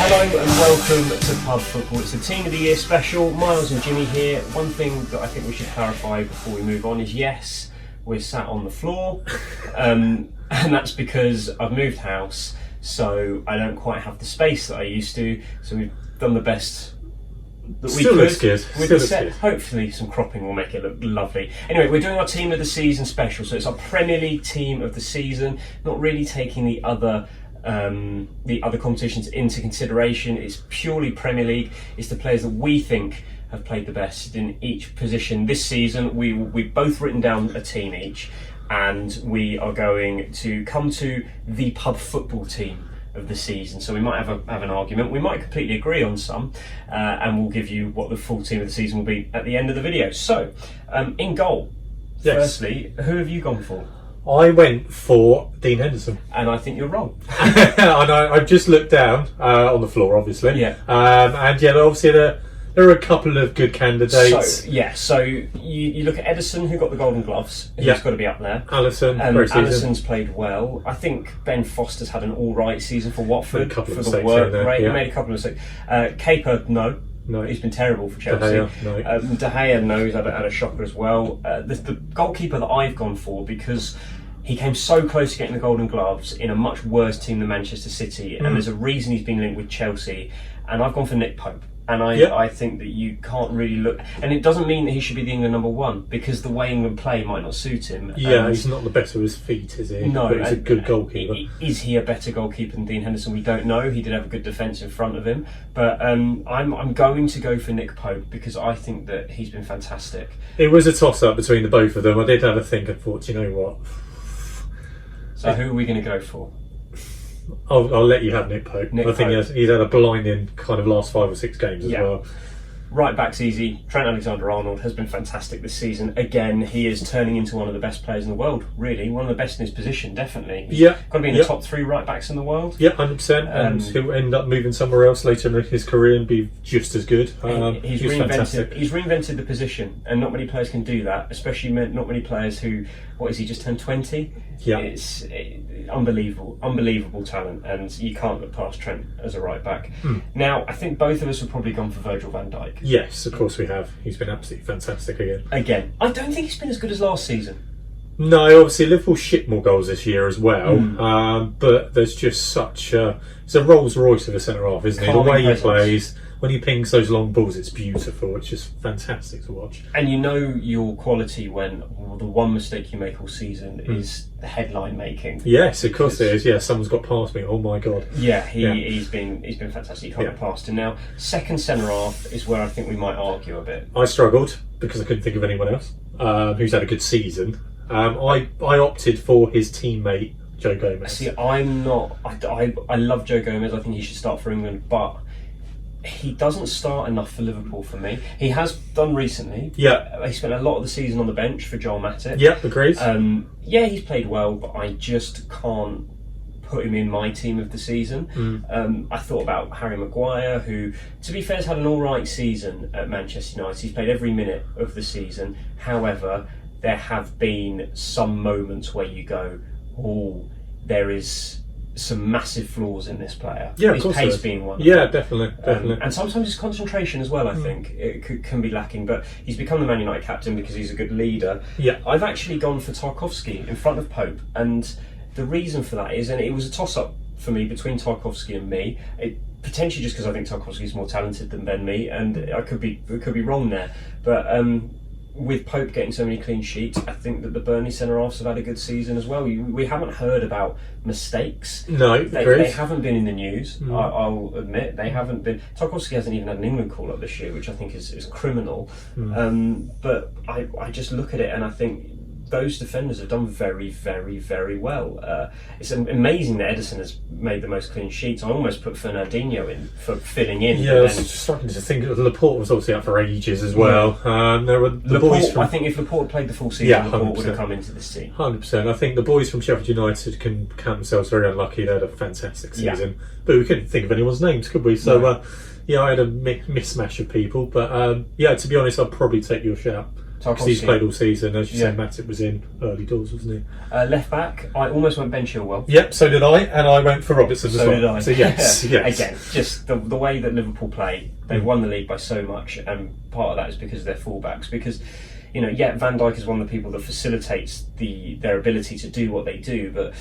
Hello and welcome to Pub Football. It's a Team of the Year special. Miles and Jimmy here. One thing that I think we should clarify before we move on is yes, we're sat on the floor, and that's because I've moved house, so I don't quite have the space that I used to. So we've done the best that we Still could looks good. with Still the set. looks good. Hopefully, some cropping will make it look lovely. Anyway, we're doing our Team of the Season special, so it's our Premier League Team of the Season. Not really taking the other competitions into consideration. It's purely Premier League. It's the players that we think have played the best in each position this season. We've both written down a team each, and we are going to come to the Pub Football team of the season. So we might have an argument. We might completely agree on some, and we'll give you what the full team of the season will be at the end of the video. So, in goal, Yes. firstly, who have you gone for? I went for Dean Henderson. And I think you're wrong. And I've just looked down on the floor, obviously. Yeah. And yeah, obviously there are a couple of good candidates. So you look at Edison, who got the Golden Gloves. He's Yeah. got to be up there. Alisson, great season. Alisson's played well. I think Ben Foster's had an all-right season for Watford. Made a couple of for the mistakes work in there, rate. yeah. He made a couple of mistakes. Kepa, no. He's been terrible for Chelsea. De Gea, no. De Gea, no. He's had a shocker as well. The goalkeeper that I've gone for, because he came so close to getting the Golden Gloves in a much worse team than Manchester City, and there's a reason he's been linked with Chelsea, and I've gone for Nick Pope. And I think that you can't really look, and it doesn't mean that he should be the England number one, because the way England play might not suit him. Yeah, he's not the best with his feet, is he? No, but he's a good goalkeeper. Is he a better goalkeeper than Dean Henderson? We don't know. He did have a good defence in front of him, but I'm going to go for Nick Pope because I think that he's been fantastic. It was a toss-up between the both of them. I did have a think. I thought, you know what? So who are we going to go for? I'll let you have Nick Pope. Nick I think Pope. he's had a blinding kind of last 5 or 6 games as Yeah. well. Right back's easy. Trent Alexander-Arnold has been fantastic this season. Again, he is turning into one of the best players in the world, really. One of the best in his position, definitely. He's Yeah. got to be in the top 3 right backs in the world. Yeah, 100%. And he'll end up moving somewhere else later in his career and be just as good. He's He was fantastic. He's reinvented the position, and not many players can do that, especially not many players who, just turned 20? Yeah. It's unbelievable talent, and you can't look past Trent as a right back. Now, I think both of us have probably gone for Virgil van Dijk. Yes, of course we have. He's been absolutely fantastic again. Again, I don't think he's been as good as last season. No, obviously Liverpool shipped more goals this year as well, but there's just such it's a Rolls Royce of a centre half, isn't he? The Calming way he presence. plays, when he pings those long balls, it's beautiful. It's just fantastic to watch. And you know your quality when the one mistake you make all season is the headline making. Yes, of course it is. Yeah, someone's got past me. Oh my god. Yeah, he's been fantastic. You can't get past him. Now, second centre half is where I think we might argue a bit. I struggled because I couldn't think of anyone else who's had a good season. I opted for his teammate Joe Gomez. See, I'm not. I love Joe Gomez. I think he should start for England, but he doesn't start enough for Liverpool for me. He has done recently. Yeah. He spent a lot of the season on the bench for Joel Matip. Yeah, agreed. Yeah, he's played well, but I just can't put him in my team of the season. I thought about Harry Maguire, who, to be fair, has had an all-right season at Manchester United. He's played every minute of the season. However, there have been some moments where you go, oh, there is some massive flaws in this player. Yeah, of his course pace there is. being one. Yeah, definitely. And sometimes his concentration as well, I think, it can be lacking. But he's become the Man United captain because he's a good leader. Yeah. I've actually gone for Tarkowski in front of Pope, and the reason for that is, and it was a toss-up for me between Tarkowski and me. Potentially just because I think Tarkowski is more talented than Ben Mee, and I could be wrong there. But with Pope getting so many clean sheets, I think that the Burnley centre-halves have had a good season as well. We haven't heard about mistakes. No, They haven't been in the news, I'll admit. They haven't been. Tarkowski hasn't even had an England call-up this year, which I think is criminal. But I just look at it and I think those defenders have done very, very, very well. It's amazing that Edison has made the most clean sheets. I almost put Fernandinho in for filling in. Yeah, I was just starting to think Laporte was obviously out for ages as well. There were the boys from... I think if Laporte played the full season, Laporte 100%. would have come into this team. 100%. I think the boys from Sheffield United can count themselves very unlucky. They had a fantastic season, but we couldn't think of anyone's names, could we? So, I had a mismatch of people. But to be honest, I'd probably take your shout. Because he's played all season. As you Yeah. say, Matip was in early doors, wasn't he? Left back, I almost went Ben Chilwell. Yep, so did I, and I went for Robertson as So well. did I. So yes, yes. Again, just the way that Liverpool play, they've won the league by so much, and part of that is because of their fullbacks. Because, Van Dijk is one of the people that facilitates their ability to do what they do, but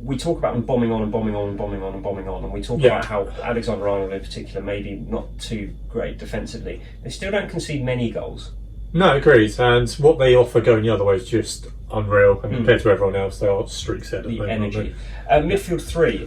we talk about them bombing on and bombing on and bombing on and bombing on, and we talk about how Alexander-Arnold in particular, maybe not too great defensively. They still don't concede many goals. No, agreed. And what they offer going the other way is just unreal. And compared to everyone else, they are streaks ahead. The energy. Midfield three.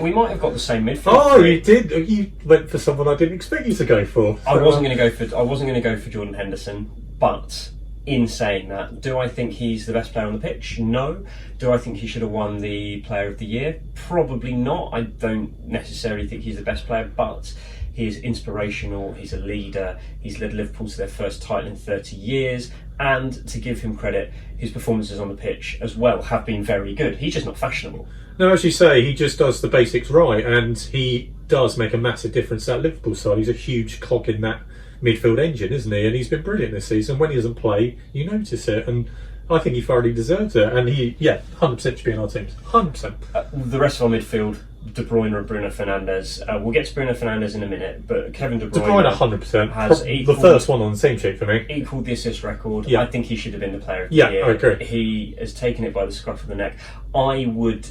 We might have got the same midfield. Oh, three. you did. You went for someone I didn't expect you to go for. I wasn't going to go for Jordan Henderson, but in saying that, do I think he's the best player on the pitch? No. Do I think he should have won the Player of the Year? Probably not. I don't necessarily think he's the best player, but he is inspirational, he's a leader, he's led Liverpool to their first title in 30 years, and to give him credit, his performances on the pitch as well have been very good. He's just not fashionable. No, as you say, he just does the basics right, and he does make a massive difference at Liverpool side. He's a huge cog in that midfield engine, isn't he? And he's been brilliant this season. When he doesn't play, you notice it, and I think he thoroughly deserves it. And he, 100% should be in our teams. 100%. The rest of our midfield, De Bruyne and Bruno Fernandes. We'll get to Bruno Fernandes in a minute, but Kevin De Bruyne, De Bruyne 100%. has the first one on the team sheet for me. Equalled the assist record. Yeah. I think he should have been the Player of the Yeah, Year. I agree. He has taken it by the scruff of the neck. I would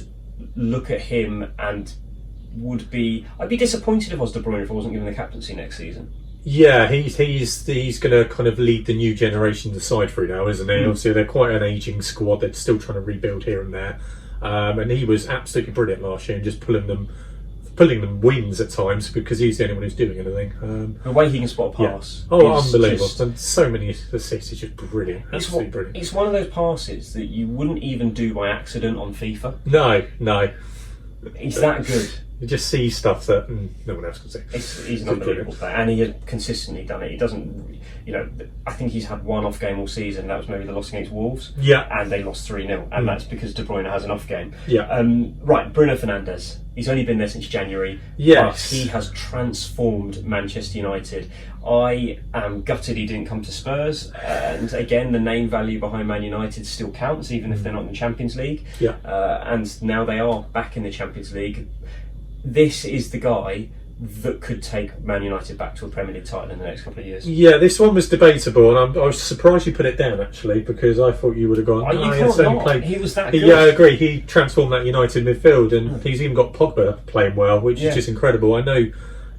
look at him and I'd be disappointed if I was De Bruyne if I wasn't given the captaincy next season. Yeah, he's going to kind of lead the new generation to side through now, isn't he? Obviously, they're quite an ageing squad. They're still trying to rebuild here and there. And he was absolutely brilliant last year, and just pulling them wins at times because he's the only one who's doing anything. The way he can spot a pass. Oh, is unbelievable. just- And so many assists, it's just brilliant. Absolutely brilliant. It's one of those passes that you wouldn't even do by accident on FIFA. No. He's that good. You just see stuff that no one else can see. He's an unbelievable player, and he has consistently done it. He doesn't, I think he's had one off game all season. That was maybe the loss against Wolves. Yeah. And they lost 3-0, and that's because De Bruyne has an off game. Yeah. Right, Bruno Fernandes. He's only been there since January. Yes. But he has transformed Manchester United. I am gutted he didn't come to Spurs, and again, the name value behind Man United still counts, even if they're not in the Champions League. Yeah. And now they are back in the Champions League. This is the guy that could take Man United back to a Premier League title in the next couple of years. Yeah, this one was debatable, and I was surprised you put it down actually, because I thought you would have gone. Oh, you he can't has only not. played- He was that good. Yeah, I agree. He transformed that United midfield, and he's even got Pogba playing well, which is just incredible. I know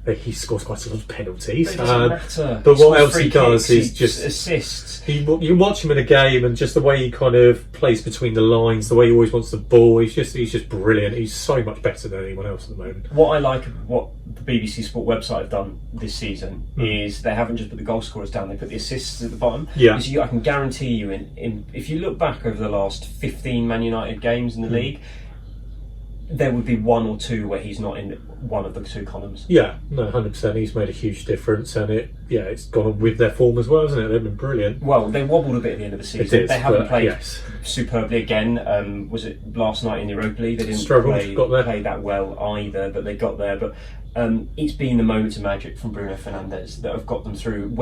that he scores quite a lot of penalties, It doesn't matter. but He what scores else free he does kicks, is just assists. you watch him in a game, and just the way he kind of plays between the lines, the way he always wants the ball. He's just brilliant. He's so much better than anyone else at the moment. What I like, what the BBC Sport website have done this season is they haven't just put the goal scorers down; they put the assists at the bottom. Yeah. Because I can guarantee you, in if you look back over the last 15 Man United games in the league, there would be one or two where he's not in one of the two columns. Yeah, no, 100%. He's made a huge difference, and it's gone on with their form as well, hasn't it? They've been brilliant. Well, they wobbled a bit at the end of the season. It did, they haven't but, played yes. superbly again. Was it last night in the Europa League? They didn't Struggled, got there. play that well either, but they got there. But it's been the moments of magic from Bruno Fernandes that have got them through.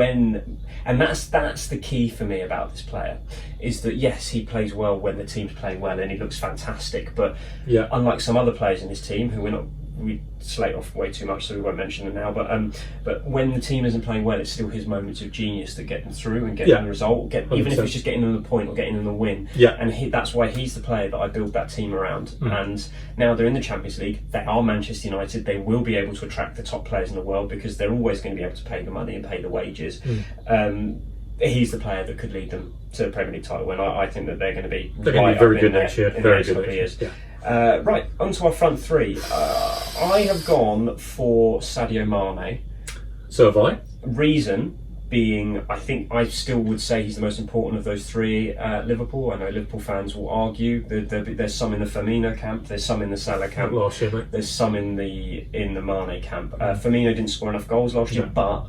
And that's the key for me about this player, is that yes, he plays well when the team's playing well, and he looks fantastic. But unlike some other players in this team who we slate off way too much, so we won't mention them now. But when the team isn't playing well, it's still his moments of genius that get them through and get them the result. Even if it's just getting them the point or getting them the win. Yeah. And that's why he's the player that I build that team around. And now they're in the Champions League. They are Manchester United. They will be able to attract the top players in the world because they're always going to be able to pay the money and pay the wages. He's the player that could lead them to the Premier League title, and I think that they're going to be very good next year. Very good next years. year. Right, onto our front three. I have gone for Sadio Mane. So have I. Reason being, I think I still would say he's the most important of those three at Liverpool. I know Liverpool fans will argue. There's some in the Firmino camp, there's some in the Salah camp, Last year, mate. there's some in the Mane camp. Firmino didn't score enough goals last year, but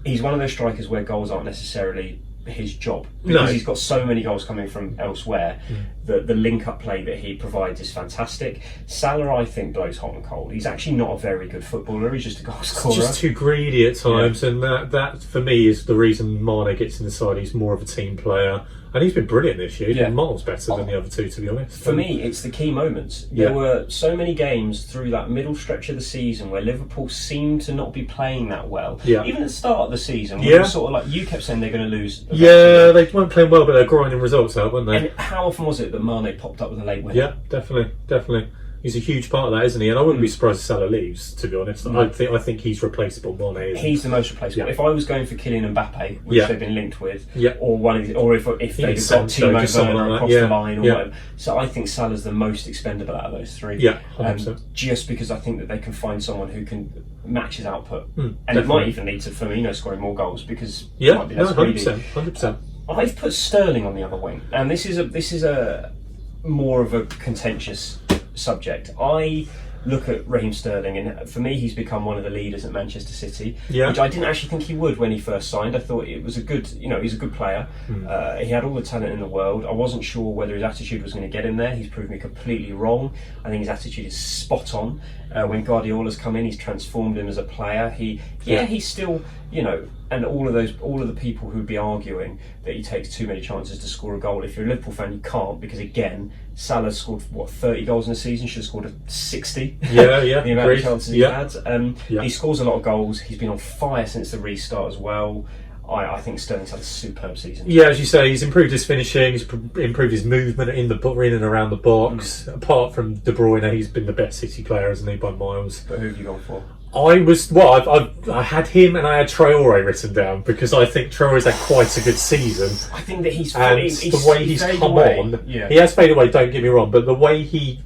he's one of those strikers where goals aren't necessarily his job because No. he's got so many goals coming from elsewhere. The link-up play that he provides is fantastic. Salah, I think, blows hot and cold. He's actually not a very good footballer. He's just a goal scorer. Just too greedy at times, and that for me is the reason Mane gets in the side. He's more of a team player, and he's been brilliant this year. He's been miles better than the other two, to be honest. For me, it's the key moments. There were so many games through that middle stretch of the season where Liverpool seemed to not be playing that well. Yeah. Even at the start of the season, when it was sort of like you kept saying they're going to lose. Yeah, they weren't playing well, but they're grinding results out, weren't they? And how often was it that Mane popped up with a late win? Yeah, definitely. He's a huge part of that, isn't he? And I wouldn't be surprised if Salah leaves, to be honest. I think he's replaceable. Mane isn't. He's the most replaceable. Yeah. If I was going for Kylian Mbappe, which they've been linked with, or one of the, or if they've got Sancho, Timo just someone Werner like across that. the line or Yeah. whatever. So I think Salah's the most expendable out of those three. Yeah, 100%. Just because I think that they can find someone who can match his output, and it definitely. might even lead to Firmino scoring more goals because it Yeah, might be no, less greedy. 100%. I've put Sterling on the other wing, and this is a more of a contentious subject. I look at Raheem Sterling, and for me, he's become one of the leaders at Manchester City, which I didn't actually think he would when he first signed. I thought it was a good, he's a good player. He had all the talent in the world. I wasn't sure whether his attitude was going to get him there. He's proved me completely wrong. I think his attitude is spot on. When Guardiola's come in, he's transformed him as a player. He's still, and all of the people who'd be arguing that he takes too many chances to score a goal. If you're a Liverpool fan, you can't, because again, Salah scored 30 goals in a season. Should have scored 60. Yeah, the amount of chances he had. Yeah. He scores a lot of goals. He's been on fire since the restart as well. I think Sterling's had a superb season. Yeah, as you say, he's improved his finishing, he's improved his movement in and around the box. Apart from De Bruyne, he's been the best City player, hasn't he, by miles. But who have you gone for? I had him and I had Traore written down because I think Traore's had quite a good season. I think that he's the way he's come away. on, Yeah. he has faded away, don't get me wrong, but the way he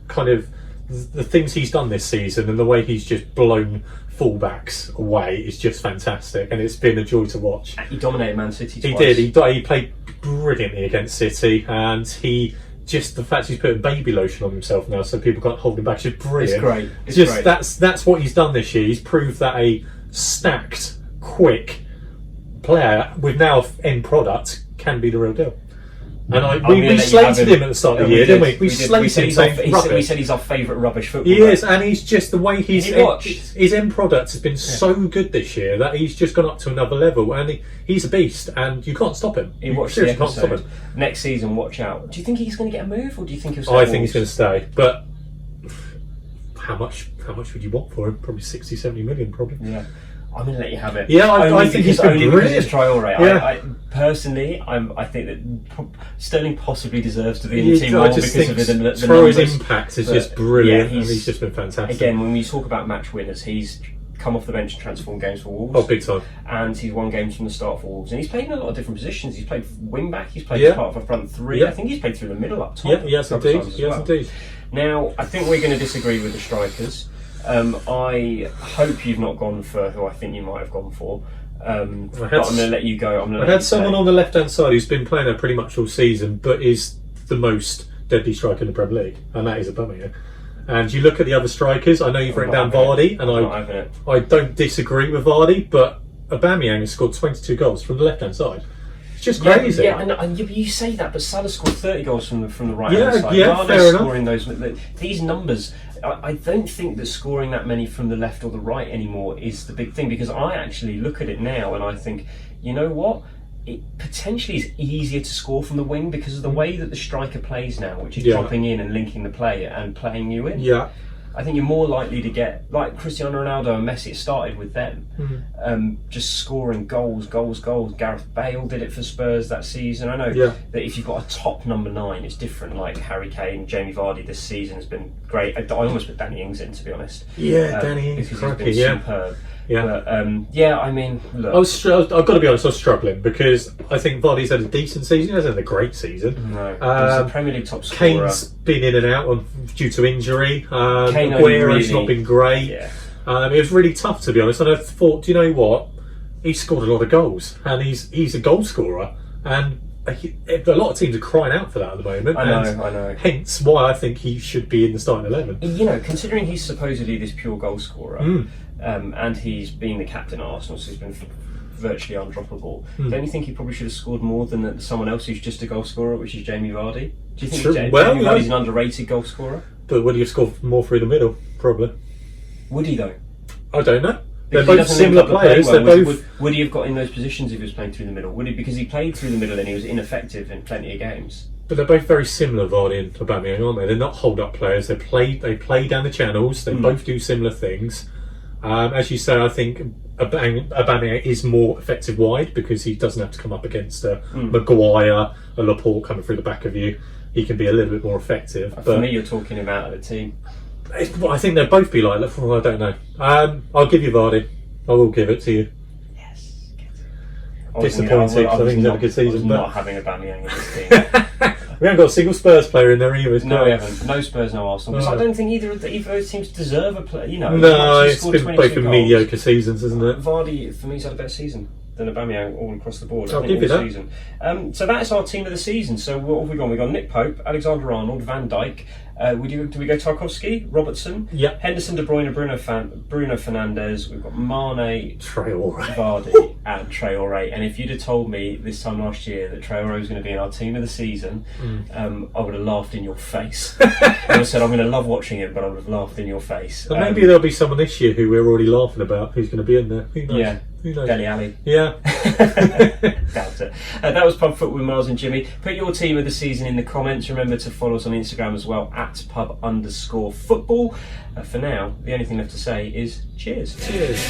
the things he's done this season and the way he's just blown fullbacks away is just fantastic, and it's been a joy to watch. He dominated Man City twice. He did. He played brilliantly against City, and the fact he's putting baby lotion on himself now so people can't hold him back is brilliant. It's great. It's great. That's what he's done this year. He's proved that a stacked, quick player with now end product can be the real deal. And we slated him at the start of the year, didn't we? We slated him. We said he's our favourite rubbish footballer. He is, and he's just the way his end product has been so good this year that he's just gone up to another level, and he's a beast, and you can't stop him. You watch the episode. Next season, watch out. Do you think he's going to get a move, or do you think he'll stay? I think he's going to stay, but how much would you want for him? Probably 60, 70 million, probably. Yeah. I'm going to let you have it. Yeah, I think he's been brilliant. Because it's Traore. Yeah. I personally, I think that Sterling possibly deserves to be in the team more because of the numbers. Traore's impact is just brilliant, and he's just been fantastic. Again, when we talk about match winners, he's come off the bench and transformed games for Wolves. Oh, big time. And he's won games from the start for Wolves. And he's played in a lot of different positions. He's played wing back, he's played as part of a front three. I think he's played through the middle up top. Yeah, yes indeed. Now, I think we're going to disagree with the strikers. I hope you've not gone for who I think you might have gone for. But I'm going to let you go. I had someone on the left-hand side who's been playing there pretty much all season, but is the most deadly striker in the Premier League, and that is Aubameyang. And you look at the other strikers. I know you've written down Vardy, and I don't disagree with Vardy, but Aubameyang has scored 22 goals from the left-hand side. It's just crazy. Yeah, and you say that, but Salah scored 30 goals from the right-hand side. Yeah, fair enough. Scoring these numbers, I don't think that scoring that many from the left or the right anymore is the big thing, because I actually look at it now and I think, you know what? It potentially is easier to score from the wing because of the way that the striker plays now, which is dropping in and linking the play and playing you in. Yeah. I think you're more likely to get, like Cristiano Ronaldo and Messi, it started with them, just scoring goals. Gareth Bale did it for Spurs that season. I know that if you've got a top number 9, it's different, like Harry Kane, Jamie Vardy this season has been great. I almost put Danny Ings in, to be honest. Yeah, Danny Ings, because he's been superb. Yeah. But, I mean, look. I've got to be honest, I was struggling because I think Vardy's had a decent season. He hasn't had a great season. No, he's a Premier League top scorer. Kane's been in and out due to injury. Aguero's not been great. Yeah. It was really tough, to be honest. And I thought, do you know what? He's scored a lot of goals, and he's a goal scorer. And a lot of teams are crying out for that at the moment. I know. Hence why I think he should be in the starting 11. You know, considering he's supposedly this pure goal scorer, and he's been the captain at Arsenal, so he's been virtually undroppable. Don't you think he probably should have scored more than someone else who's just a goal scorer, which is Jamie Vardy? Do you think Jamie Vardy's an underrated goal scorer? But would he have scored more through the middle? Probably. Would he though? I don't know. Because They're both similar players. Would he have got in those positions if he was playing through the middle? Would he? Because he played through the middle and he was ineffective in plenty of games. But they're both very similar, Vardy and Aubameyang, aren't they? They're not hold-up players. They play down the channels. They both do similar things. As you say, I think Aubameyang is more effective wide because he doesn't have to come up against a Maguire, a Laporte coming through the back of you. He can be a little bit more effective. For me, you're talking him out of the team. I think they'll both be like that. I don't know. I'll give you Vardy. I will give it to you. Yes. Disappointing. I think he's had a good season. But not having Aubameyang in this team. We haven't got a single Spurs player in there either. No, we haven't. No Spurs, no Arsenal. I don't think either of those teams deserve a play. No, it's been both mediocre seasons, isn't it? Vardy, for me, has had a better season than Aubameyang all across the board. I'll give you that. Season. So that's our team of the season. So what have we got? We've got Nick Pope, Alexander-Arnold, Van Dijk. Do we go Tarkowski, Robertson? Yeah. Henderson, De Bruyne, Bruno Fernandes. We've got Mane, Traore, Vardy, and Traore. And if you'd have told me this time last year that Traore was going to be in our team of the season, I would have laughed in your face. I would have said I'm going to love watching it, but I would have laughed in your face. But maybe there'll be someone this year who we're already laughing about who's going to be in there. Who knows? Yeah. Who knows? Dele Alli. Yeah. Doubt it. That was Pub Foot with Miles and Jimmy. Put your team of the season in the comments. Remember to follow us on Instagram as well at pub_football. For now, the only thing left to say is cheers. Cheers.